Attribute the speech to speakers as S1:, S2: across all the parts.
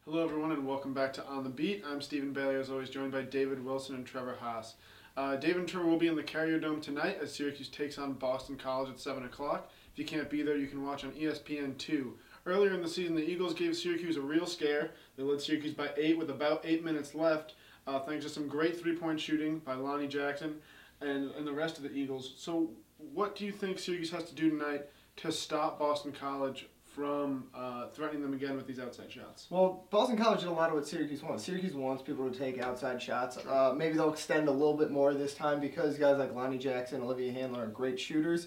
S1: Hello everyone and welcome back to On the Beat. I'm Stephen Bailey, as always, joined by David Wilson and Trevor Haas. David and Trevor will be in the Carrier Dome tonight as Syracuse takes on Boston College at 7 o'clock. If you can't be there, you can watch on ESPN2. Earlier in the season, the Eagles gave Syracuse a real scare. They led Syracuse by 8 with about 8 minutes left, thanks to some great three-point shooting by Lonnie Jackson and the rest of the Eagles. So what do you think Syracuse has to do tonight to stop Boston College from threatening them again with these outside shots?
S2: Well, Boston College did a lot of what Syracuse wants. Syracuse wants people to take outside shots. Maybe they'll extend a little bit more this time because guys like Lonnie Jackson, Olivia Handler are great shooters.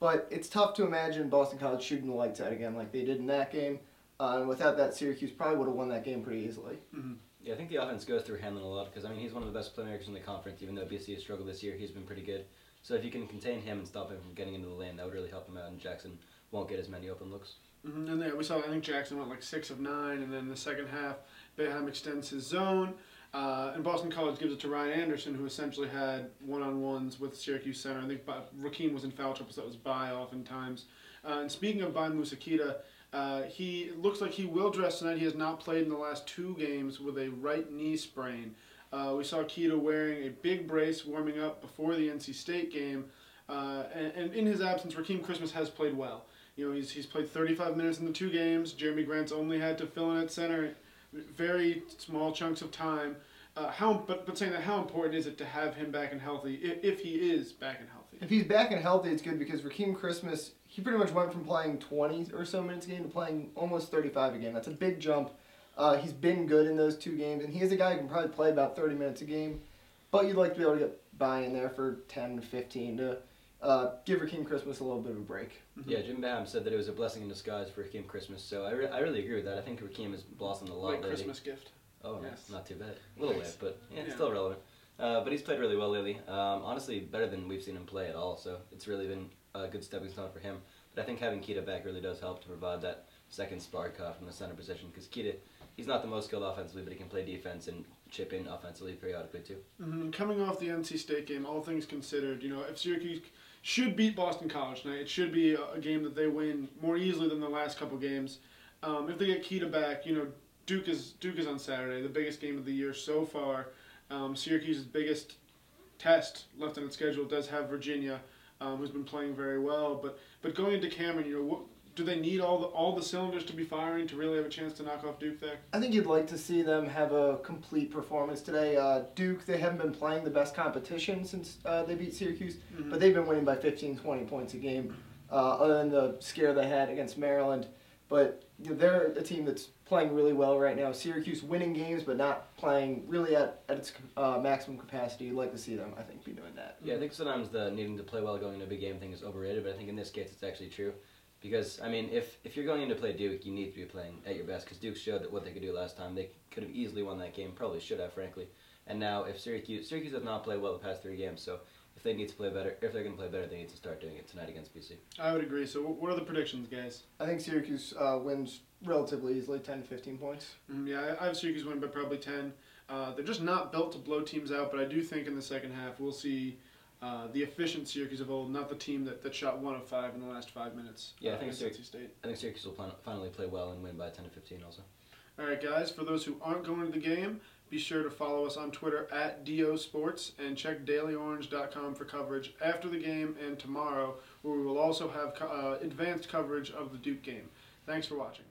S2: But it's tough to imagine Boston College shooting the lights out again like they did in that game. And without that, Syracuse probably would have won that game pretty easily.
S3: Mm-hmm. Yeah, I think the offense goes through Handler a lot because, he's one of the best playmakers in the conference. Even though BC has struggled this year, he's been pretty good. So if you can contain him and stop him from getting into the lane, that would really help him out, and Jackson won't get as many open looks.
S1: Mm-hmm. And then we saw, I think Jackson went like 6 of 9, and then in the second half, Boeheim extends his zone, and Boston College gives it to Ryan Anderson, who essentially had one-on-ones with Syracuse center. I think Rakeem was in foul trouble, so that was Bai oftentimes. And speaking of Bai Musakita, he looks like he will dress tonight. He has not played in the last 2 games with a right knee sprain. We saw Kita wearing a big brace warming up before the NC State game, and in his absence, Rakeem Christmas has played well. You know, he's played 35 minutes in the 2 games. Jeremy Grant's only had to fill in at center very small chunks of time. But saying that, how important is it to have him back and healthy if he is back and healthy?
S2: If he's back and healthy, it's good because Rakeem Christmas, he pretty much went from playing 20 or so minutes a game to playing almost 35 a game. That's a big jump. He's been good in those 2 games, and he is a guy who can probably play about 30 minutes a game. But you'd like to be able to get by in there for 10 to 15 to give Rakeem Christmas a little bit of a break.
S3: Mm-hmm. Yeah, Jim Boeheim said that it was a blessing in disguise for Rakeem Christmas, so I really agree with that. I think Rakeem has blossomed a lot lately.
S1: Christmas gift.
S3: Oh,
S1: yes.
S3: Not too bad. A little late, but yeah, still relevant. But he's played really well lately. Honestly, better than we've seen him play at all, so it's really been a good stepping stone for him. But I think having Kita back really does help to provide that second spark from the center position, because Kita, he's not the most skilled offensively, but he can play defense and chip in offensively periodically too.
S1: Mm-hmm. Coming off the NC State game, all things considered, if Syracuse should beat Boston College tonight, it should be a game that they win more easily than the last couple games. If they get Kita back, Duke is on Saturday, the biggest game of the year so far. Syracuse's biggest test left on its schedule does have Virginia, who's been playing very well. But going into Cameron, do they need all the cylinders to be firing to really have a chance to knock off Duke there?
S2: I think you'd like to see them have a complete performance today. Duke, they haven't been playing the best competition since they beat Syracuse, but they've been winning by 15, 20 points a game, other than the scare they had against Maryland. But they're a team that's playing really well right now. Syracuse winning games, but not playing really at its maximum capacity. You'd like to see them, I think, be doing that.
S3: Yeah, I think sometimes the needing to play well going into a big game thing is overrated, but I think in this case it's actually true. Because, if you're going in to play Duke, you need to be playing at your best, because Duke showed that what they could do last time. They could have easily won that game, probably should have, frankly. And now, if Syracuse has not played well the past 3 games, so if they need to play better, if they're going to play better, they need to start doing it tonight against BC.
S1: I would agree. So what are the predictions, guys?
S2: I think Syracuse wins relatively easily, 10 to 15 points.
S1: Yeah, I have Syracuse win by probably 10. They're just not built to blow teams out, but I do think in the second half we'll see the efficient Syracuse of old, not the team that shot 1 of 5 in the last 5 minutes.
S3: Yeah, I think
S1: State.
S3: Syracuse will finally play well and win by 10 to 15 also.
S1: All right, guys, for those who aren't going to the game, be sure to follow us on Twitter at DO Sports and check dailyorange.com for coverage after the game and tomorrow, where we will also have advanced coverage of the Duke game. Thanks for watching.